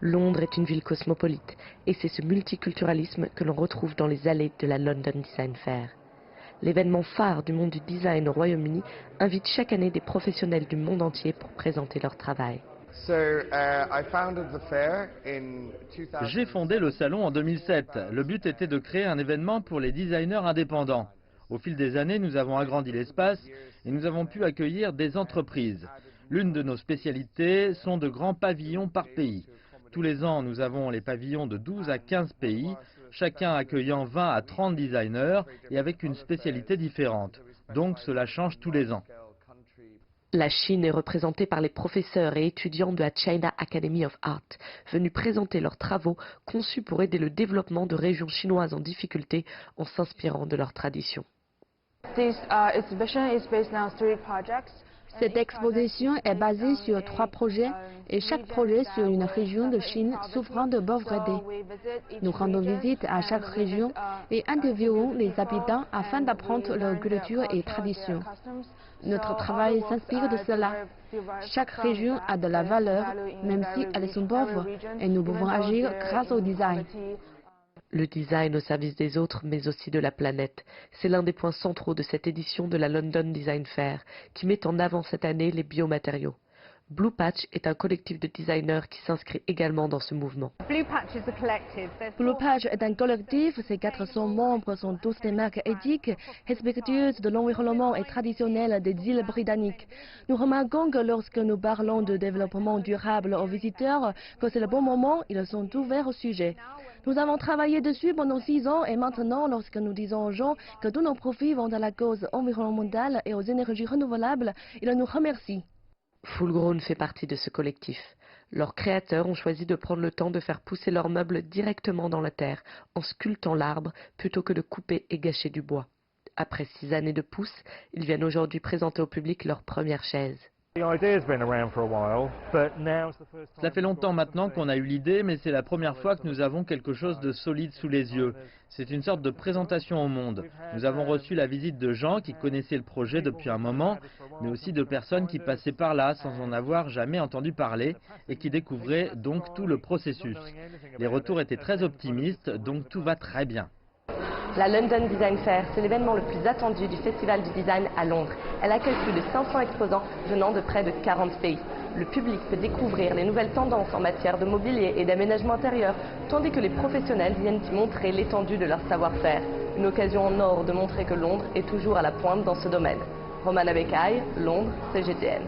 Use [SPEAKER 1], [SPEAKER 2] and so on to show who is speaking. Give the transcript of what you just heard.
[SPEAKER 1] Londres est une ville cosmopolite et c'est ce multiculturalisme que l'on retrouve dans les allées de la London Design Fair. L'événement phare du monde du design au Royaume-Uni invite chaque année des professionnels du monde entier pour présenter leur travail.
[SPEAKER 2] J'ai fondé le salon en 2007. Le but était de créer un événement pour les designers indépendants. Au fil des années, nous avons agrandi l'espace et nous avons pu accueillir des entreprises. L'une de nos spécialités sont de grands pavillons par pays. Tous les ans, nous avons les pavillons de 12 à 15 pays, chacun accueillant 20 à 30 designers et avec une spécialité différente. Donc cela change tous les ans.
[SPEAKER 1] La Chine est représentée par les professeurs et étudiants de la China Academy of Art, venus présenter leurs travaux conçus pour aider le développement de régions chinoises en difficulté en s'inspirant de leurs traditions.
[SPEAKER 3] Cette exposition est basée sur 3 projets et chaque projet sur une région de Chine souffrant de pauvreté. Nous rendons visite à chaque région et interviewons les habitants afin d'apprendre leur culture et traditions. Notre travail s'inspire de cela. Chaque région a de la valeur, même si elles sont pauvres, et nous pouvons agir grâce au design.
[SPEAKER 1] Le design au service des autres, mais aussi de la planète. C'est l'un des points centraux de cette édition de la London Design Fair, qui met en avant cette année les biomatériaux. Blue Patch est un collectif de designers qui s'inscrit également dans ce mouvement.
[SPEAKER 3] Blue Patch est un collectif, ses 400 membres sont tous des marques éthiques, respectueuses de l'environnement et traditionnelles des îles britanniques. Nous remarquons que lorsque nous parlons de développement durable aux visiteurs, que c'est le bon moment, ils sont ouverts au sujet. Nous avons travaillé dessus pendant 6 ans et maintenant, lorsque nous disons aux gens que tous nos profits vont à la cause environnementale et aux énergies renouvelables, ils nous remercient.
[SPEAKER 1] Full Grown fait partie de ce collectif. Leurs créateurs ont choisi de prendre le temps de faire pousser leurs meubles directement dans la terre, en sculptant l'arbre plutôt que de couper et gâcher du bois. Après 6 années de pousse, ils viennent aujourd'hui présenter au public leur première chaise.
[SPEAKER 2] Ça fait longtemps maintenant qu'on a eu l'idée, mais c'est la première fois que nous avons quelque chose de solide sous les yeux. C'est une sorte de présentation au monde. Nous avons reçu la visite de gens qui connaissaient le projet depuis un moment, mais aussi de personnes qui passaient par là sans en avoir jamais entendu parler et qui découvraient donc tout le processus. Les retours étaient très optimistes, donc tout va très bien.
[SPEAKER 1] La London Design Fair, c'est l'événement le plus attendu du Festival du Design à Londres. Elle accueille plus de 500 exposants venant de près de 40 pays. Le public peut découvrir les nouvelles tendances en matière de mobilier et d'aménagement intérieur, tandis que les professionnels viennent y montrer l'étendue de leur savoir-faire. Une occasion en or de montrer que Londres est toujours à la pointe dans ce domaine. Romana Becaille, Londres, CGTN.